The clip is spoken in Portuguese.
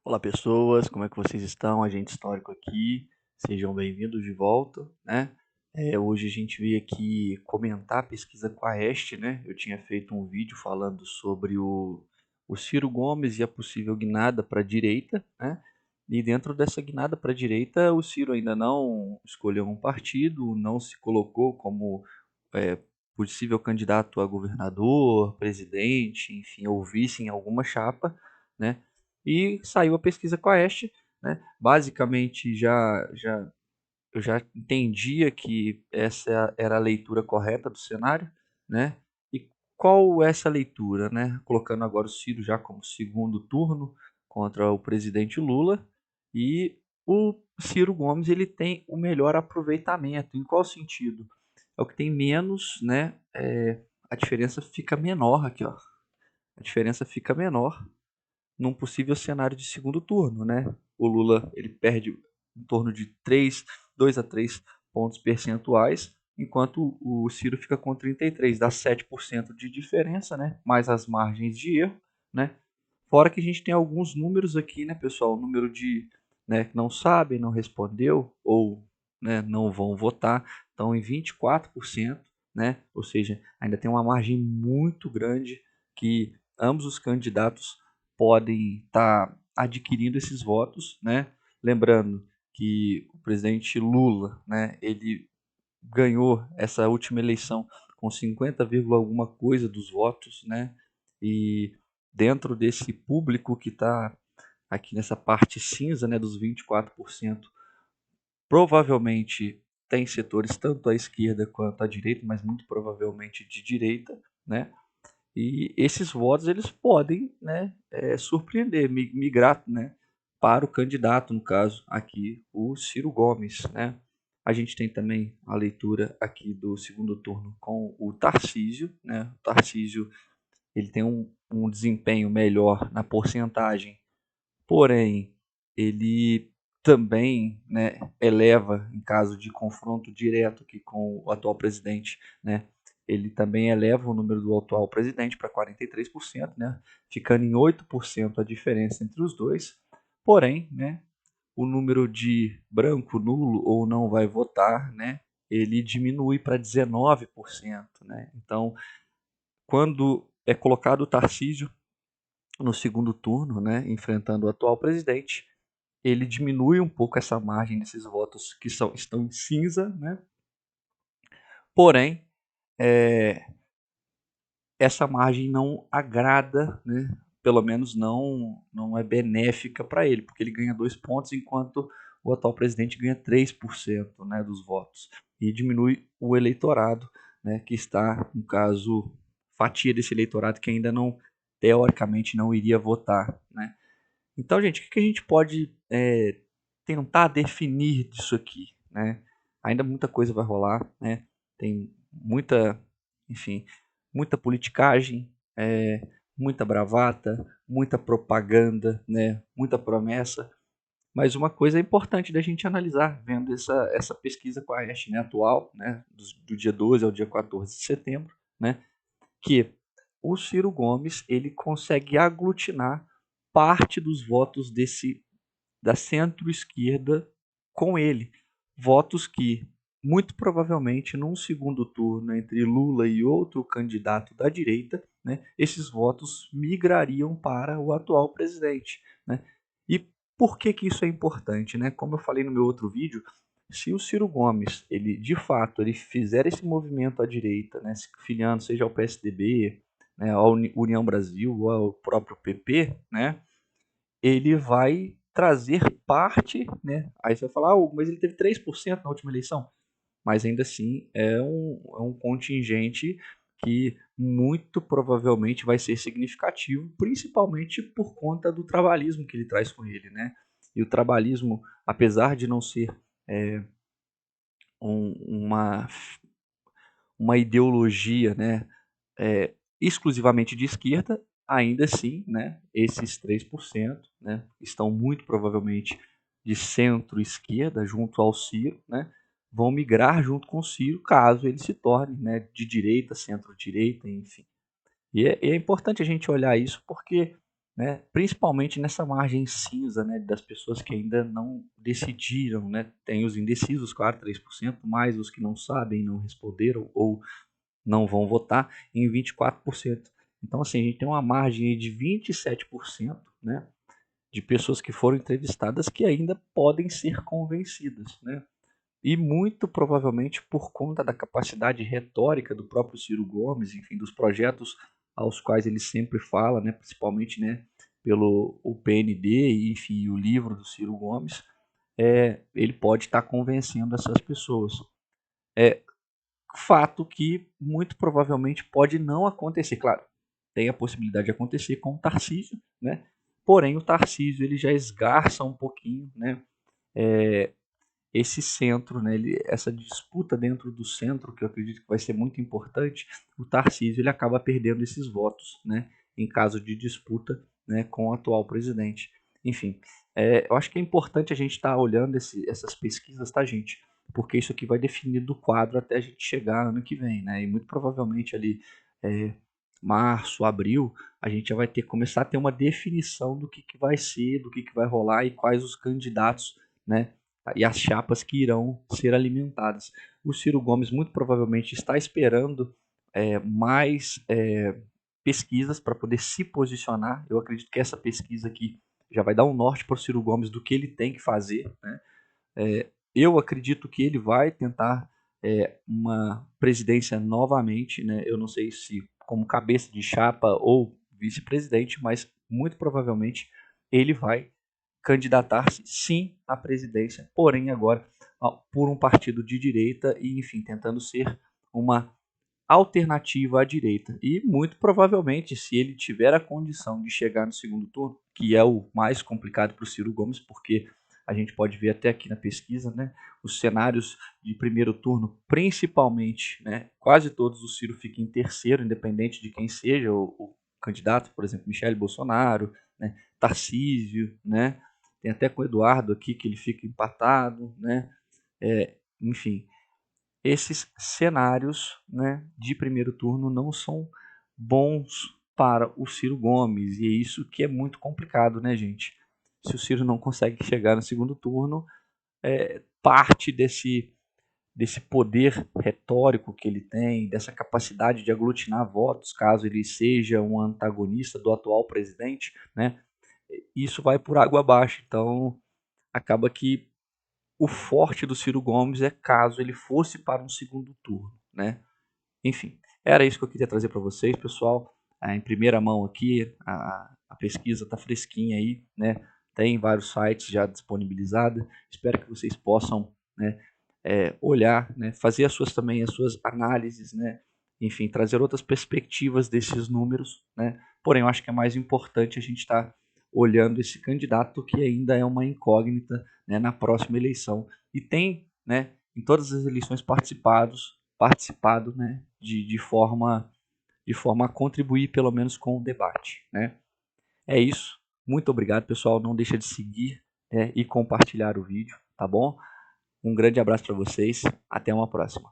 Olá pessoas, como é que vocês estão? Agente histórico aqui, sejam bem-vindos de volta, né? Hoje a gente veio aqui comentar a pesquisa Quaest, né? Eu tinha feito um vídeo falando sobre o Ciro Gomes e a possível guinada para a direita, né? E dentro dessa guinada para a direita, o Ciro ainda não escolheu um partido, não se colocou como é, possível candidato a governador, presidente, enfim, ou vice em alguma chapa, né? E saiu a pesquisa Quaest, né? Basicamente eu já entendia que essa era a leitura correta do cenário, né? E qual é essa leitura, né? Colocando agora o Ciro já como segundo turno contra o presidente Lula, e o Ciro Gomes ele tem o melhor aproveitamento. Em qual sentido? É o que tem menos, né? A diferença fica menor aqui, ó. A diferença fica menor num possível cenário de segundo turno, né? O Lula ele perde em torno de 2 a 3 pontos percentuais, enquanto o Ciro fica com 33, dá 7% de diferença, né? Mais as margens de erro, né? Fora que a gente tem alguns números aqui, né, pessoal? O número de, né, que não sabem, não respondeu ou, né, não vão votar, estão em 24%, né? Ou seja, ainda tem uma margem muito grande que ambos os candidatos podem estar adquirindo esses votos, né? Lembrando que o presidente Lula, né, ele ganhou essa última eleição com 50, alguma coisa dos votos, né? E dentro desse público que está aqui nessa parte cinza, né, dos 24%, provavelmente tem setores tanto à esquerda quanto à direita, mas muito provavelmente de direita, né? E esses votos eles podem, né, surpreender, migrar, né, para o candidato, no caso aqui o Ciro Gomes, né? A gente tem também a leitura aqui do segundo turno com o Tarcísio, né? O Tarcísio ele tem um desempenho melhor na porcentagem, porém ele também, né, eleva em caso de confronto direto aqui com o atual presidente, né? Ele também eleva o número do atual presidente para 43%, né? Ficando em 8% a diferença entre os dois. Porém, né, o número de branco, nulo ou não vai votar, né, ele diminui para 19%, né? Então, quando é colocado o Tarcísio no segundo turno, né, enfrentando o atual presidente, ele diminui um pouco essa margem desses votos que estão em cinza, né? Porém, é, essa margem não agrada, né? Pelo menos não é benéfica para ele, porque ele ganha 2 pontos, enquanto o atual presidente ganha 3%, né, dos votos. E diminui o eleitorado, né, que está, no caso, fatia desse eleitorado que ainda não, teoricamente, não iria votar, né? Então, gente, o que a gente pode tentar definir disso aqui, né? Ainda muita coisa vai rolar, né? Tem muita, enfim, muita politicagem, muita bravata, muita propaganda, né? Muita promessa. Mas uma coisa é importante da gente analisar, vendo essa pesquisa com a Ash, né, atual, né, do dia 12 ao dia 14 de setembro, né, que o Ciro Gomes ele consegue aglutinar parte dos votos da centro-esquerda com ele. Votos que, muito provavelmente, num segundo turno entre Lula e outro candidato da direita, né, esses votos migrariam para o atual presidente. Né? E por que isso é importante? Né? Como eu falei no meu outro vídeo, se o Ciro Gomes, ele de fato ele fizer esse movimento à direita, né, se filiando seja ao PSDB, né, à União Brasil ou ao próprio PP, né, ele vai trazer parte, né? Aí você vai falar, mas ele teve 3% na última eleição. Mas ainda assim é um contingente que muito provavelmente vai ser significativo, principalmente por conta do trabalhismo que ele traz com ele, né? E o trabalhismo, apesar de não ser é, um, uma, uma ideologia, né, exclusivamente de esquerda, ainda assim, né, esses 3%, né, estão muito provavelmente de centro-esquerda junto ao Ciro, né, vão migrar junto com o Ciro caso ele se torne, né, de direita, centro-direita, enfim. E é importante a gente olhar isso porque né, principalmente nessa margem cinza, né, das pessoas que ainda não decidiram, né, tem os indecisos, claro, 3%, mais os que não sabem, não responderam ou não vão votar, em 24%. Então, assim, a gente tem uma margem de 27%, né, de pessoas que foram entrevistadas que ainda podem ser convencidas, né? E muito provavelmente por conta da capacidade retórica do próprio Ciro Gomes, enfim, dos projetos aos quais ele sempre fala, né, principalmente, né, pelo o PND e, enfim, o livro do Ciro Gomes, ele pode estar convencendo essas pessoas. Fato que muito provavelmente pode não acontecer. Claro, tem a possibilidade de acontecer com o Tarcísio, né? Porém, o Tarcísio ele já esgarça um pouquinho, né? Esse centro, né? Essa disputa dentro do centro, que eu acredito que vai ser muito importante, o Tarcísio ele acaba perdendo esses votos, né? Em caso de disputa, né? Com o atual presidente. Enfim, eu acho que é importante a gente estar olhando essas pesquisas, tá, gente? Porque isso aqui vai definir do quadro até a gente chegar ano que vem, né? E muito provavelmente ali é, março, abril, a gente já vai ter começar a ter uma definição do que vai ser, do que vai rolar e quais os candidatos, né? E as chapas que irão ser alimentadas. O Ciro Gomes muito provavelmente está esperando mais pesquisas para poder se posicionar. Eu acredito que essa pesquisa aqui já vai dar um norte para o Ciro Gomes do que ele tem que fazer, né? Eu acredito que ele vai tentar uma presidência novamente, né? Eu não sei se como cabeça de chapa ou vice-presidente, mas muito provavelmente ele vai candidatar-se sim à presidência, porém agora por um partido de direita e, enfim, tentando ser uma alternativa à direita. E muito provavelmente, se ele tiver a condição de chegar no segundo turno, que é o mais complicado para o Ciro Gomes, porque a gente pode ver até aqui na pesquisa, né, os cenários de primeiro turno, principalmente, né, quase todos o Ciro fica em terceiro, independente de quem seja o candidato, por exemplo, Michele Bolsonaro, né, Tarcísio, né, tem até com o Eduardo aqui que ele fica empatado, né, enfim, esses cenários, né, de primeiro turno não são bons para o Ciro Gomes, e é isso que é muito complicado, né, gente? Se o Ciro não consegue chegar no segundo turno, parte desse poder retórico que ele tem, dessa capacidade de aglutinar votos, caso ele seja um antagonista do atual presidente, né? Isso vai por água abaixo. Então, acaba que o forte do Ciro Gomes é caso ele fosse para um segundo turno, né? Enfim, era isso que eu queria trazer para vocês, pessoal. Em primeira mão aqui, a pesquisa está fresquinha aí, né? Tem vários sites já disponibilizados. Espero que vocês possam, né, olhar, né, fazer também as suas análises, né? Enfim, trazer outras perspectivas desses números, né? Porém, eu acho que é mais importante a gente estar olhando esse candidato que ainda é uma incógnita, né, na próxima eleição e tem, né, em todas as eleições participado, né, de forma a contribuir pelo menos com o debate, né? É isso. Muito obrigado, pessoal. Não deixa de seguir, e compartilhar o vídeo, tá bom? Um grande abraço para vocês. Até uma próxima.